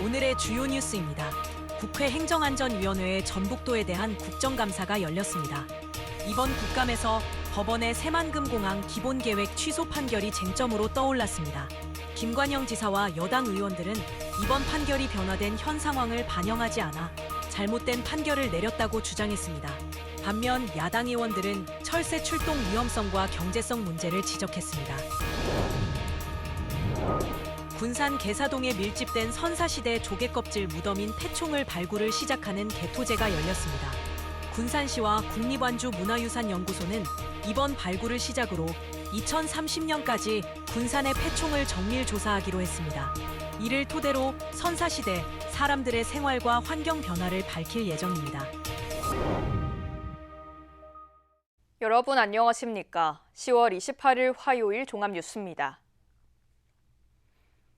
오늘의 주요 뉴스입니다. 국회 행정안전위원회의 전북도에 대한 국정감사가 열렸습니다. 이번 국감에서 법원의 새만금공항 기본계획 취소 판결이 쟁점으로 떠올랐습니다. 김관영 지사와 여당 의원들은 이번 판결이 변화된 현 상황을 반영하지 않아 잘못된 판결을 내렸다고 주장했습니다. 반면 야당 의원들은 철새 출동 위험성과 경제성 문제를 지적했습니다. 군산 계사동에 밀집된 선사시대 조개껍질 무덤인 태총을 발굴을 시작하는 개토제가 열렸습니다. 군산시와 국립완주문화유산연구소는 이번 발굴을 시작으로 2030년까지 군산의 폐총을 정밀 조사하기로 했습니다. 이를 토대로 선사시대 사람들의 생활과 환경 변화를 밝힐 예정입니다. 여러분 안녕하십니까? 10월 28일 화요일 종합뉴스입니다.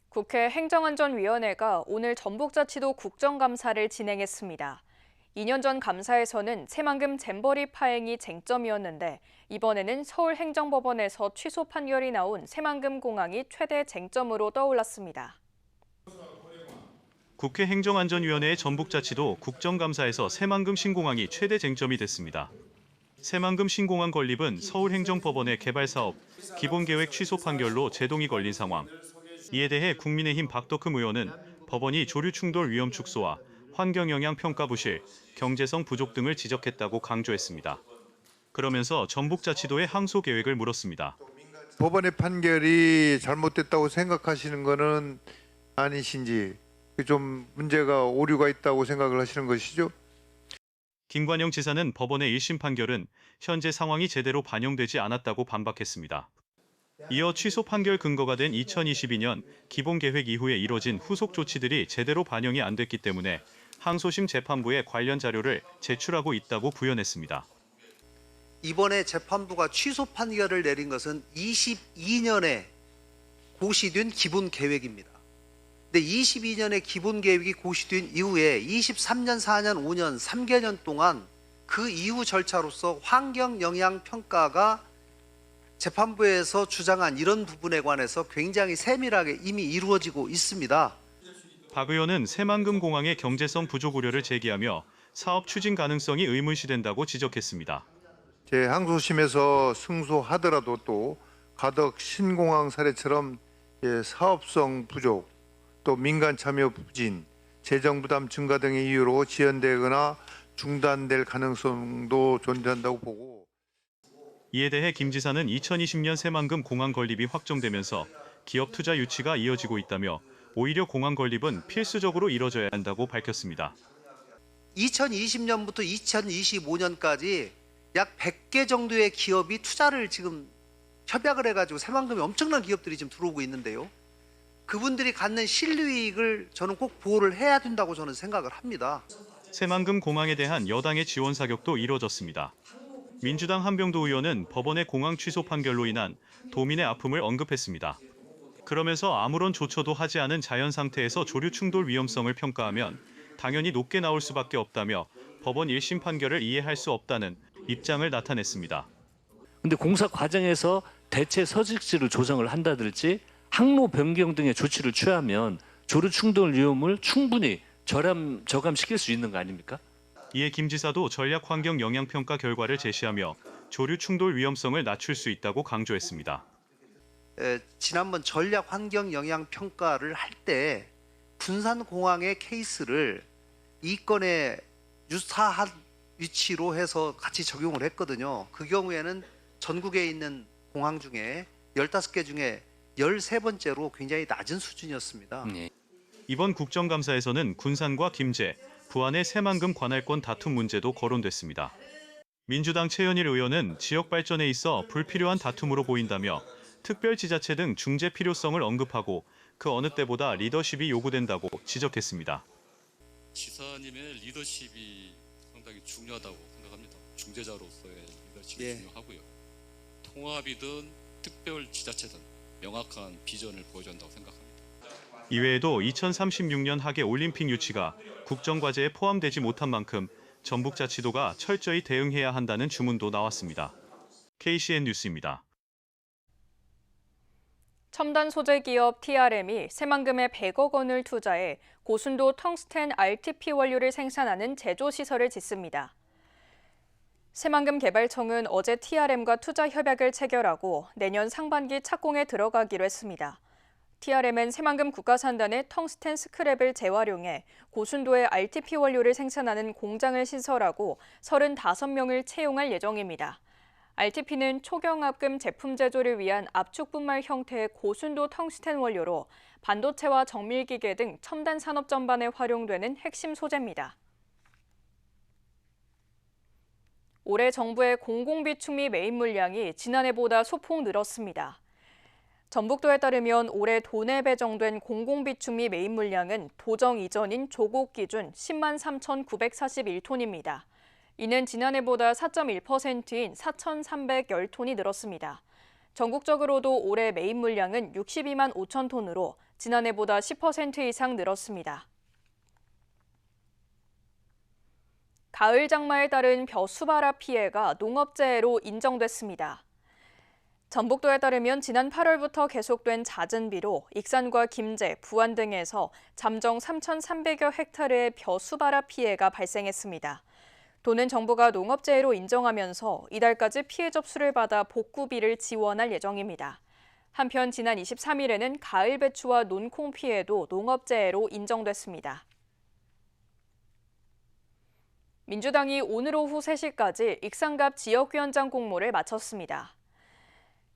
국회 행정안전위원회가 오늘 전북자치도 국정감사를 진행했습니다. 2년 전 감사에서는 새만금 잼버리 파행이 쟁점이었는데 이번에는 서울행정법원에서 취소 판결이 나온 새만금 공항이 최대 쟁점으로 떠올랐습니다. 국회 행정안전위원회의 전북자치도 국정감사에서 새만금 신공항이 최대 쟁점이 됐습니다. 새만금 신공항 건립은 서울행정법원의 개발사업 기본계획 취소 판결로 제동이 걸린 상황. 이에 대해 국민의힘 박덕흠 의원은 법원이 조류 충돌 위험 축소와 환경영향 평가 부실, 경제성 부족 등을 지적했다고 강조했습니다. 그러면서 전북자치도의 항소 계획을 물었습니다. 법원의 판결이 잘못됐다고 생각하시는 것은 아니신지, 좀 문제가 오류가 있다고 생각을 하시는 것이죠? 김관영 지사는 법원의 1심 판결은 현재 상황이 제대로 반영되지 않았다고 반박했습니다. 이어 취소 판결 근거가 된 2022년 기본계획 이후에 이뤄진 후속 조치들이 제대로 반영이 안 됐기 때문에 항소심 재판부에 관련 자료를 제출하고 있다고 부연했습니다. 이번에 재판부가 취소 판결을 내린 것은 22년에 고시된 기본계획입니다. 근데 22년에 기본계획이 고시된 이후에 23년, 4년, 5년, 3개년 동안 그 이후 절차로서 환경영향평가가 재판부에서 주장한 이런 부분에 관해서 굉장히 세밀하게 이미 이루어지고 있습니다. 박 의원은 새만금 공항의 경제성 부족 우려를 제기하며 사업 추진 가능성이 의문시된다고 지적했습니다. 제 항소심에서 승소하더라도 또 가덕 신공항 사례처럼 사업성 부족, 또 민간 참여 부진, 재정 부담 증가 등의 이유로 지연되거나 중단될 가능성도 존재한다고 보고. 이에 대해 김 지사는 2020년 새만금 공항 건립이 확정되면서 기업 투자 유치가 이어지고 있다며 오히려 공항 건립은 필수적으로 이뤄져야 한다고 밝혔습니다. 2020년부터 2025년까지 약 100개 정도의 기업이 투자를 지금 협약을 해가지고 새만금에 엄청난 기업들이 지금 들어오고 있는데요. 그분들이 갖는 실리익을 저는 꼭 보호를 해야 된다고 저는 생각을 합니다. 새만금 공항에 대한 여당의 지원 사격도 이뤄졌습니다. 민주당 한병도 의원은 법원의 공항 취소 판결로 인한 도민의 아픔을 언급했습니다. 그러면서 아무런 조처도 하지 않은 자연 상태에서 조류 충돌 위험성을 평가하면 당연히 높게 나올 수밖에 없다며 법원 1심 판결을 이해할 수 없다는 입장을 나타냈습니다. 근데 공사 과정에서 대체 서식지를 조성을 한다든지 항로 변경 등의 조치를 취하면 조류 충돌 위험을 충분히 저감시킬 수 있는 거 아닙니까? 이에 김 지사도 전략 환경 영향 평가 결과를 제시하며 조류 충돌 위험성을 낮출 수 있다고 강조했습니다. 지난번 전략 환경 영향 평가를 할 때 군산공항의 케이스를 이 건에 유사한 위치로 해서 같이 적용을 했거든요. 그 경우에는 전국에 있는 공항 중에 15개 중에 13번째로 굉장히 낮은 수준이었습니다. 이번 국정감사에서는 군산과 김제, 부안의 새만금 관할권 다툼 문제도 거론됐습니다. 민주당 최현일 의원은 지역 발전에 있어 불필요한 다툼으로 보인다며 특별지자체 등 중재 필요성을 언급하고 그 어느 때보다 리더십이 요구된다고 지적했습니다. 지사님의 리더십이 상당히 중요하다고 생각합니다. 중재자로서의 리더십이 중요하고요. 통합이든 특별지자체든 명확한 비전을 보여야 한다고 생각합니다. 이외에도 2036년 하계 올림픽 유치가 국정과제에 포함되지 못한 만큼 전북자치도가 철저히 대응해야 한다는 주문도 나왔습니다. KCN 뉴스입니다. 첨단 소재 기업 TRM이 새만금에 100억 원을 투자해 고순도 텅스텐 RTP 원료를 생산하는 제조 시설을 짓습니다. 새만금 개발청은 어제 TRM과 투자 협약을 체결하고 내년 상반기 착공에 들어가기로 했습니다. TRM은 새만금 국가산단의 텅스텐 스크랩을 재활용해 고순도의 RTP 원료를 생산하는 공장을 신설하고 35명을 채용할 예정입니다. RTP는 초경압금 제품 제조를 위한 압축분말 형태의 고순도 텅스텐 원료로 반도체와 정밀기계 등 첨단 산업 전반에 활용되는 핵심 소재입니다. 올해 정부의 공공비축미 매입 물량이 지난해보다 소폭 늘었습니다. 전북도에 따르면 올해 도내 배정된 공공비축미 매입 물량은 도정 이전인 조국 기준 10만 3,941톤입니다. 이는 지난해보다 4.1%인 4,310톤이 늘었습니다. 전국적으로도 올해 매입 물량은 62만 5천 톤으로 지난해보다 10% 이상 늘었습니다. 가을 장마에 따른 벼수발화 피해가 농업재해로 인정됐습니다. 전북도에 따르면 지난 8월부터 계속된 잦은 비로 익산과 김제, 부안 등에서 잠정 3,300여 헥타르의 벼수발화 피해가 발생했습니다. 도는 정부가 농업재해로 인정하면서 이달까지 피해 접수를 받아 복구비를 지원할 예정입니다. 한편 지난 23일에는 가을 배추와 논콩 피해도 농업재해로 인정됐습니다. 민주당이 오늘 오후 3시까지 익산갑 지역위원장 공모를 마쳤습니다.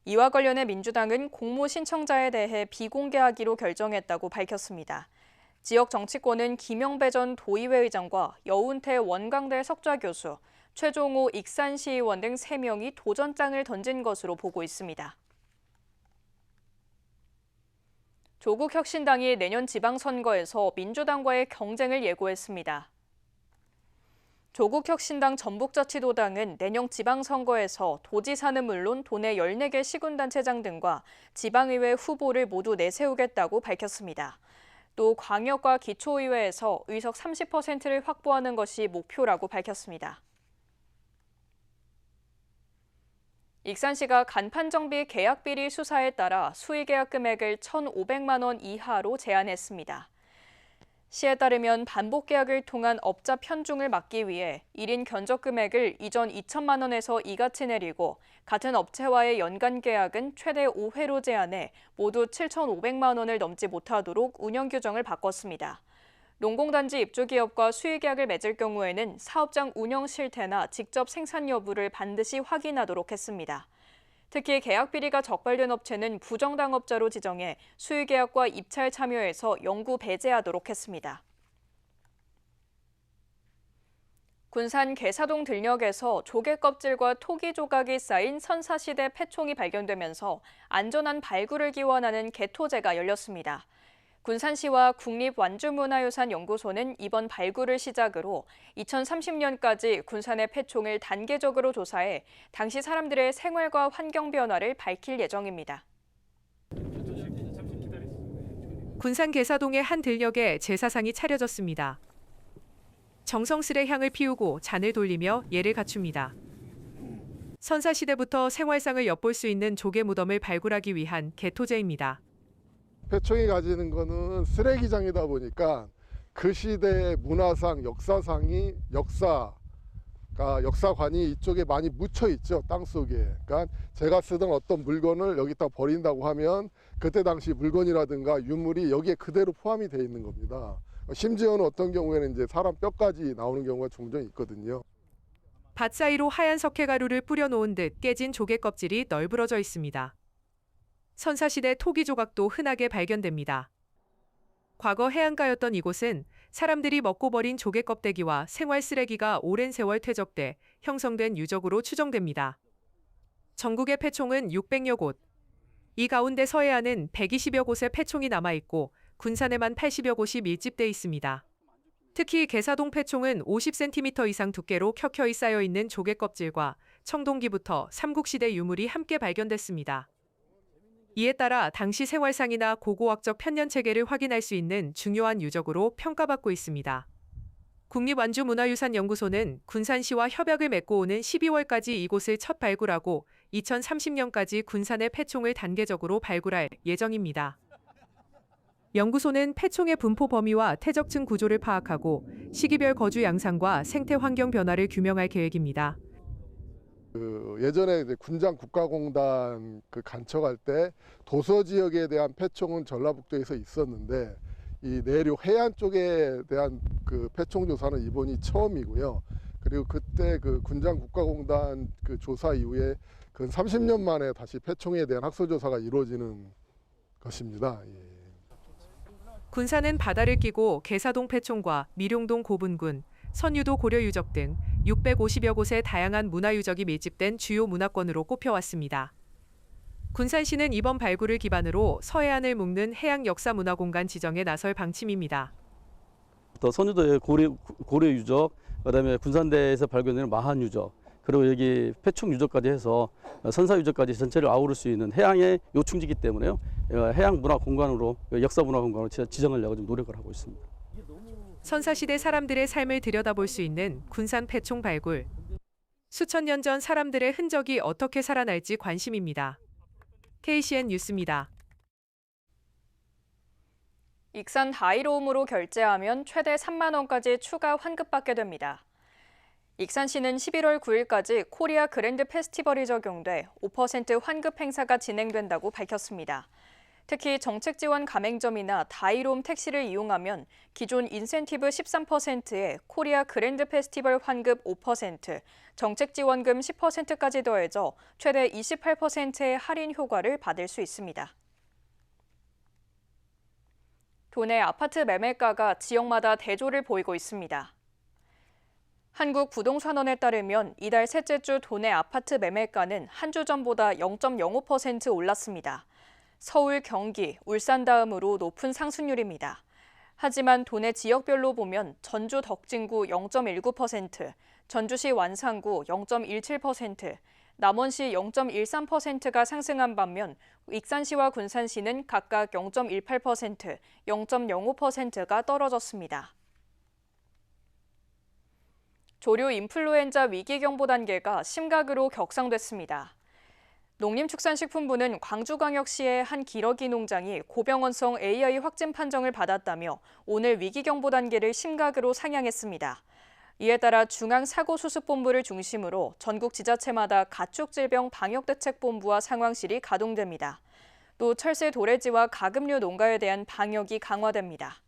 이와 관련해 민주당은 공모 신청자에 대해 비공개하기로 결정했다고 밝혔습니다. 지역 정치권은 김영배 전 도의회 의장과 여운태 원광대 석좌 교수, 최종호 익산시의원 등 3명이 도전장을 던진 것으로 보고 있습니다. 조국혁신당이 내년 지방선거에서 민주당과의 경쟁을 예고했습니다. 조국혁신당 전북자치도당은 내년 지방선거에서 도지사는 물론 도내 14개 시군단체장 등과 지방의회 후보를 모두 내세우겠다고 밝혔습니다. 또 광역과 기초의회에서 의석 30%를 확보하는 것이 목표라고 밝혔습니다. 익산시가 간판정비 계약비리 수사에 따라 수의계약 금액을 1,500만 원 이하로 제한했습니다. 시에 따르면 반복 계약을 통한 업자 편중을 막기 위해 1인 견적 금액을 이전 2천만 원에서 이같이 내리고 같은 업체와의 연간 계약은 최대 5회로 제한해 모두 7,500만 원을 넘지 못하도록 운영 규정을 바꿨습니다. 농공단지 입주기업과 수의계약을 맺을 경우에는 사업장 운영 실태나 직접 생산 여부를 반드시 확인하도록 했습니다. 특히 계약 비리가 적발된 업체는 부정당업자로 지정해 수의계약과 입찰 참여에서 영구 배제하도록 했습니다. 군산 계사동 들녘에서 조개 껍질과 토기 조각이 쌓인 선사시대 폐총이 발견되면서 안전한 발굴을 기원하는 개토제가 열렸습니다. 군산시와 국립완주문화유산연구소는 이번 발굴을 시작으로 2030년까지 군산의 폐총을 단계적으로 조사해 당시 사람들의 생활과 환경 변화를 밝힐 예정입니다. 군산 계사동의 한 들녘에 제사상이 차려졌습니다. 정성스레 향을 피우고 잔을 돌리며 예를 갖춥니다. 선사시대부터 생활상을 엿볼 수 있는 조개 무덤을 발굴하기 위한 개토제입니다. 폐총이 가지는 거는 쓰레기장이다 보니까 그 시대의 문화상, 역사상이 역사관이 이쪽에 많이 묻혀 있죠, 땅 속에. 그러니까 제가 쓰던 어떤 물건을 여기다 버린다고 하면 그때 당시 물건이라든가 유물이 여기에 그대로 포함이 돼 있는 겁니다. 심지어는 어떤 경우에는 이제 사람 뼈까지 나오는 경우가 종종 있거든요. 밭 사이로 하얀 석회가루를 뿌려놓은 듯 깨진 조개 껍질이 널브러져 있습니다. 선사시대 토기 조각도 흔하게 발견됩니다. 과거 해안가였던 이곳은 사람들이 먹고 버린 조개 껍데기와 생활 쓰레기가 오랜 세월 퇴적돼 형성된 유적으로 추정됩니다. 전국의 폐총은 600여 곳. 이 가운데 서해안은 120여 곳의 폐총이 남아있고 군산에만 80여 곳이 밀집돼 있습니다. 특히 계사동 폐총은 50cm 이상 두께로 켜켜이 쌓여있는 조개 껍질과 청동기부터 삼국시대 유물이 함께 발견됐습니다. 이에 따라 당시 생활상이나 고고학적 편년 체계를 확인할 수 있는 중요한 유적으로 평가받고 있습니다. 국립완주문화유산연구소는 군산시와 협약을 맺고 오는 12월까지 이곳을 첫 발굴하고 2030년까지 군산의 폐총을 단계적으로 발굴할 예정입니다. 연구소는 폐총의 분포 범위와 퇴적층 구조를 파악하고 시기별 거주 양상과 생태 환경 변화를 규명할 계획입니다. 예전에 이제 군장 국가공단 간척할 때 도서 지역에 대한 폐총은 전라북도에서 있었는데 이 내륙 해안 쪽에 대한 폐총 조사는 이번이 처음이고요. 그리고 그때 군장 국가공단 조사 이후에 근 30년 만에 다시 폐총에 대한 학술 조사가 이루어지는 것입니다. 예. 군산은 바다를 끼고 개사동 폐총과 미룡동 고분군, 선유도 고려유적 등 650여 곳의 다양한 문화유적이 밀집된 주요 문화권으로 꼽혀왔습니다. 군산시는 이번 발굴을 기반으로 서해안을 묶는 해양 역사 문화공간 지정에 나설 방침입니다. 또 선유도의 고려유적, 그다음에 군산대에서 발견되는 마한유적, 그리고 여기 폐총유적까지 해서 선사유적까지 전체를 아우를 수 있는 해양의 요충지이기 때문에요. 해양 문화 공간으로, 역사 문화 공간으로 지정하려고 좀 노력을 하고 있습니다. 선사시대 사람들의 삶을 들여다볼 수 있는 군산 폐총 발굴. 수천 년 전 사람들의 흔적이 어떻게 살아날지 관심입니다. KCN 뉴스입니다. 익산 다이로움으로 결제하면 최대 3만 원까지 추가 환급받게 됩니다. 익산시는 11월 9일까지 코리아 그랜드 페스티벌이 적용돼 5% 환급 행사가 진행된다고 밝혔습니다. 특히 정책지원 가맹점이나 다이로움 택시를 이용하면 기존 인센티브 13%에 코리아 그랜드 페스티벌 환급 5%, 정책지원금 10%까지 더해져 최대 28%의 할인 효과를 받을 수 있습니다. 도내 아파트 매매가가 지역마다 대조를 보이고 있습니다. 한국부동산원에 따르면 이달 셋째 주 도내 아파트 매매가는 한 주 전보다 0.05% 올랐습니다. 서울, 경기, 울산 다음으로 높은 상승률입니다. 하지만 도내 지역별로 보면 전주 덕진구 0.19%, 전주시 완산구 0.17%, 남원시 0.13%가 상승한 반면 익산시와 군산시는 각각 0.18%, 0.05%가 떨어졌습니다. 조류 인플루엔자 위기경보 단계가 심각으로 격상됐습니다. 농림축산식품부는 광주광역시의 한 기러기 농장이 고병원성 AI 확진 판정을 받았다며 오늘 위기경보 단계를 심각으로 상향했습니다. 이에 따라 중앙사고수습본부를 중심으로 전국 지자체마다 가축질병 방역대책본부와 상황실이 가동됩니다. 또 철새 도래지와 가금류 농가에 대한 방역이 강화됩니다.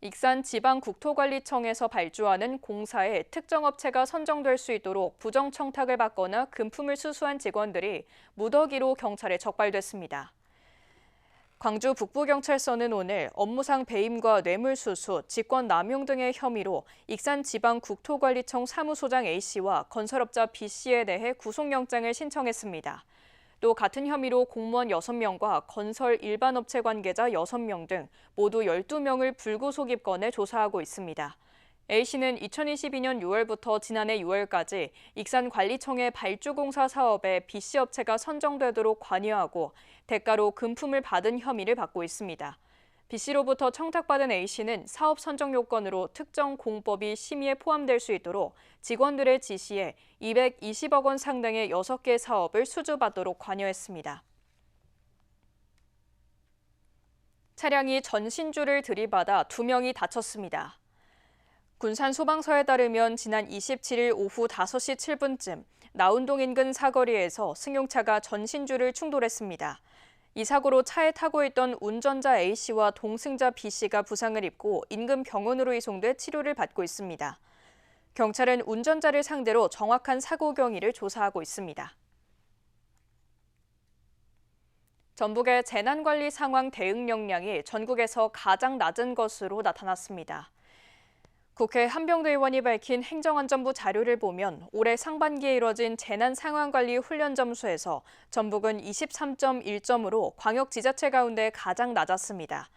익산 지방국토관리청에서 발주하는 공사에 특정 업체가 선정될 수 있도록 부정청탁을 받거나 금품을 수수한 직원들이 무더기로 경찰에 적발됐습니다. 광주 북부경찰서는 오늘 업무상 배임과 뇌물수수, 직권남용 등의 혐의로 익산지방국토관리청 사무소장 A씨와 건설업자 B씨에 대해 구속영장을 신청했습니다. 또 같은 혐의로 공무원 6명과 건설 일반업체 관계자 6명 등 모두 12명을 불구속 입건해 조사하고 있습니다. A씨는 2022년 6월부터 지난해 6월까지 익산관리청의 발주공사 사업에 B씨 업체가 선정되도록 관여하고 대가로 금품을 받은 혐의를 받고 있습니다. B씨로부터 청탁받은 A씨는 사업 선정 요건으로 특정 공법이 심의에 포함될 수 있도록 직원들의 지시에 220억 원 상당의 6개 사업을 수주받도록 관여했습니다. 차량이 전신주를 들이받아 2명이 다쳤습니다. 군산 소방서에 따르면 지난 27일 오후 5시 7분쯤 나운동 인근 사거리에서 승용차가 전신주를 충돌했습니다. 이 사고로 차에 타고 있던 운전자 A씨와 동승자 B씨가 부상을 입고 인근 병원으로 이송돼 치료를 받고 있습니다. 경찰은 운전자를 상대로 정확한 사고 경위를 조사하고 있습니다. 전북의 재난관리 상황 대응 역량이 전국에서 가장 낮은 것으로 나타났습니다. 국회 한병도 의원이 밝힌 행정안전부 자료를 보면 올해 상반기에 이뤄진 재난상황관리 훈련 점수에서 전북은 23.1점으로 광역지자체 가운데 가장 낮았습니다.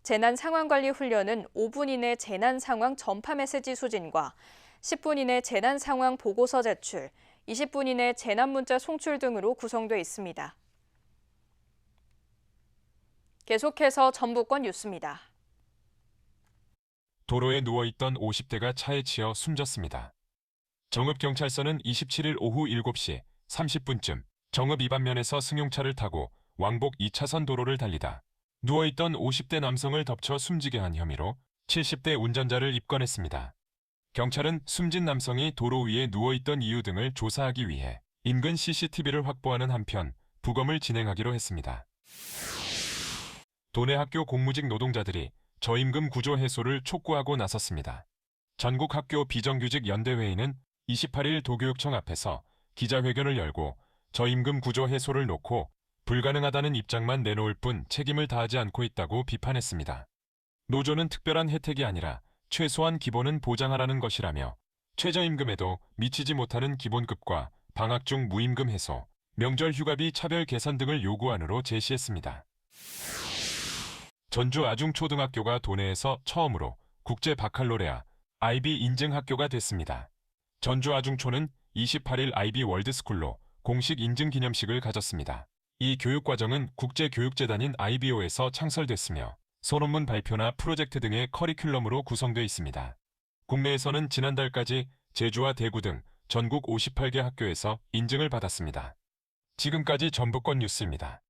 재난상황관리 훈련은 5분 이내 재난상황 전파 메시지 수진과 10분 이내 재난상황 보고서 제출, 20분 이내 재난문자 송출 등으로 구성돼 있습니다. 계속해서 전북권 뉴스입니다. 도로에 누워있던 50대가 차에 치여 숨졌습니다. 정읍경찰서는 27일 오후 7시 30분쯤 정읍 이반면에서 승용차를 타고 왕복 2차선 도로를 달리다 누워있던 50대 남성을 덮쳐 숨지게 한 혐의로 70대 운전자를 입건했습니다. 경찰은 숨진 남성이 도로 위에 누워있던 이유 등을 조사하기 위해 인근 CCTV를 확보하는 한편 부검을 진행하기로 했습니다. 도내 학교 공무직 노동자들이 저임금 구조 해소를 촉구하고 나섰습니다. 전국학교 비정규직 연대회의는 28일 도교육청 앞에서 기자회견을 열고 저임금 구조 해소를 놓고 불가능하다는 입장만 내놓을 뿐 책임을 다하지 않고 있다고 비판했습니다. 노조는 특별한 혜택이 아니라 최소한 기본은 보장하라는 것이라며 최저임금에도 미치지 못하는 기본급과 방학 중 무임금 해소, 명절 휴가비 차별 개선 등을 요구안으로 제시했습니다. 전주 아중초등학교가 도내에서 처음으로 국제 바칼로레아 IB 인증 학교가 됐습니다. 전주 아중초는 28일 IB 월드스쿨로 공식 인증 기념식을 가졌습니다. 이 교육과정은 국제교육재단인 IBO에서 창설됐으며 소논문 발표나 프로젝트 등의 커리큘럼으로 구성되어 있습니다. 국내에서는 지난달까지 제주와 대구 등 전국 58개 학교에서 인증을 받았습니다. 지금까지 전북권 뉴스입니다.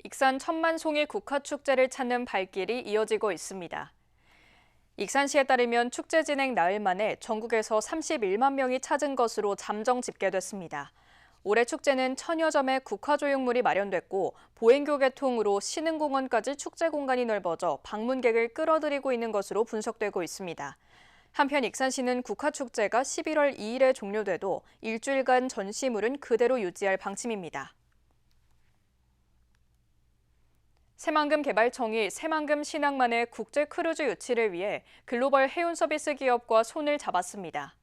익산 천만송이 국화축제를 찾는 발길이 이어지고 있습니다. 익산시에 따르면 축제 진행 나흘 만에 전국에서 31만 명이 찾은 것으로 잠정 집계됐습니다. 올해 축제는 1000여 점의 국화조형물이 마련됐고 보행교 개통으로 신흥공원까지 축제 공간이 넓어져 방문객을 끌어들이고 있는 것으로 분석되고 있습니다. 한편 익산시는 국화축제가 11월 2일에 종료돼도 일주일간 전시물은 그대로 유지할 방침입니다. 새만금 개발청이 새만금 신항만의 국제 크루즈 유치를 위해 글로벌 해운 서비스 기업과 손을 잡았습니다.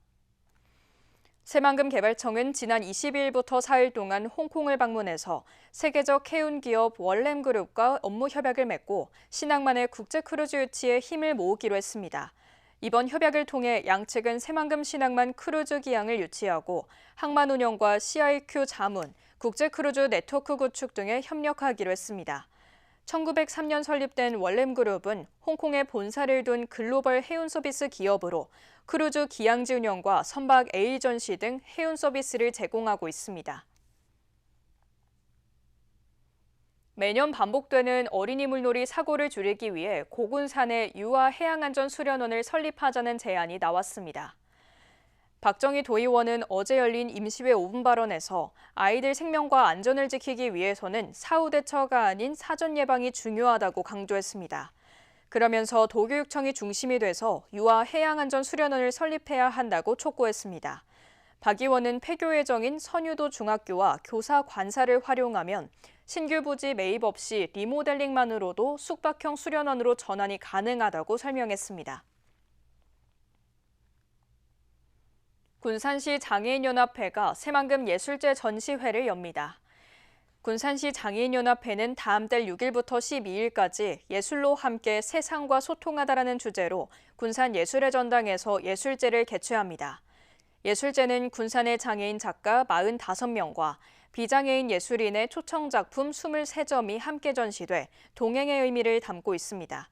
새만금 개발청은 지난 22일부터 4일 동안 홍콩을 방문해서 세계적 해운 기업 월렘그룹과 업무 협약을 맺고 신항만의 국제 크루즈 유치에 힘을 모으기로 했습니다. 이번 협약을 통해 양측은 새만금 신항만 크루즈 기항을 유치하고 항만 운영과 CIQ 자문, 국제 크루즈 네트워크 구축 등에 협력하기로 했습니다. 1903년 설립된 월렘그룹은 홍콩에 본사를 둔 글로벌 해운 서비스 기업으로 크루즈 기항지 운영과 선박 에이전시 등 해운 서비스를 제공하고 있습니다. 매년 반복되는 어린이 물놀이 사고를 줄이기 위해 고군산에 유아 해양안전수련원을 설립하자는 제안이 나왔습니다. 박정희 도의원은 어제 열린 임시회 5분 발언에서 아이들 생명과 안전을 지키기 위해서는 사후 대처가 아닌 사전 예방이 중요하다고 강조했습니다. 그러면서 도교육청이 중심이 돼서 유아 해양안전수련원을 설립해야 한다고 촉구했습니다. 박 의원은 폐교 예정인 선유도 중학교와 교사 관사를 활용하면 신규 부지 매입 없이 리모델링만으로도 숙박형 수련원으로 전환이 가능하다고 설명했습니다. 군산시 장애인연합회가 새만금 예술제 전시회를 엽니다. 군산시 장애인연합회는 다음 달 6일부터 12일까지 예술로 함께 세상과 소통하다라는 주제로 군산 예술의 전당에서 예술제를 개최합니다. 예술제는 군산의 장애인 작가 45명과 비장애인 예술인의 초청 작품 23점이 함께 전시돼 동행의 의미를 담고 있습니다.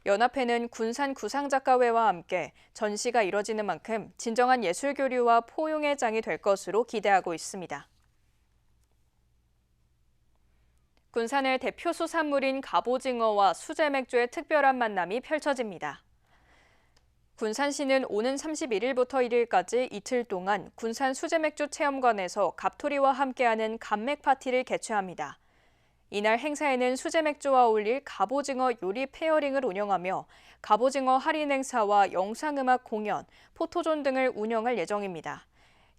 연합회는 군산 구상작가회와 함께 전시가 이뤄지는 만큼 진정한 예술교류와 포용의 장이 될 것으로 기대하고 있습니다. 군산의 대표 수산물인 갑오징어와 수제맥주의 특별한 만남이 펼쳐집니다. 군산시는 오는 31일부터 1일까지 이틀 동안 군산 수제맥주 체험관에서 갑토리와 함께하는 갑맥 파티를 개최합니다. 이날 행사에는 수제맥주와 어울릴 갑오징어 요리 페어링을 운영하며 갑오징어 할인 행사와 영상음악 공연, 포토존 등을 운영할 예정입니다.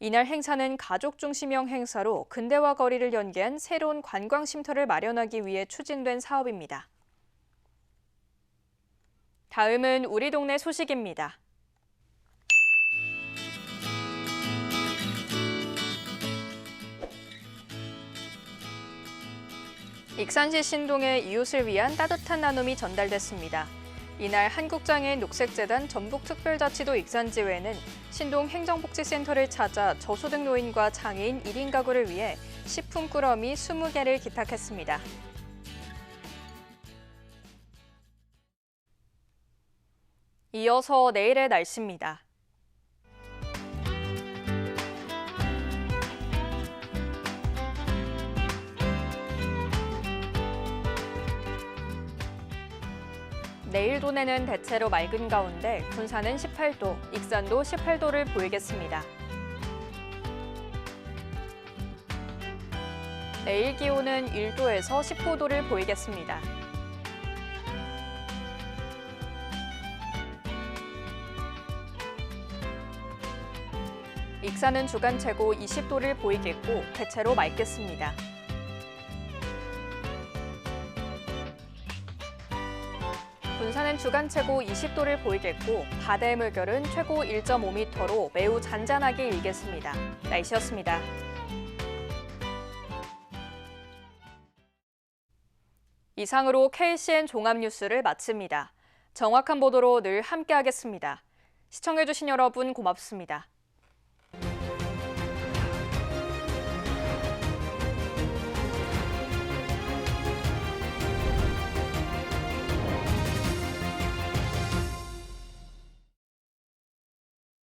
이날 행사는 가족 중심형 행사로 근대와 거리를 연계한 새로운 관광 쉼터를 마련하기 위해 추진된 사업입니다. 다음은 우리 동네 소식입니다. 익산시 신동에 이웃을 위한 따뜻한 나눔이 전달됐습니다. 이날 한국장애인 녹색재단 전북특별자치도 익산지회는 신동 행정복지센터를 찾아 저소득 노인과 장애인 1인 가구를 위해 식품 꾸러미 20개를 기탁했습니다. 이어서 내일의 날씨입니다. 내일 도내는 대체로 맑은 가운데 군산은 18도, 익산도 18도를 보이겠습니다. 내일 기온은 1도에서 15도를 보이겠습니다. 익산은 주간 최고 20도를 보이겠고 대체로 맑겠습니다. 군산은 주간 최고 20도를 보이겠고 바다의 물결은 최고 1.5m로 매우 잔잔하게 일겠습니다. 날씨였습니다. 이상으로 KCN 종합뉴스를 마칩니다. 정확한 보도로 늘 함께하겠습니다. 시청해주신 여러분 고맙습니다.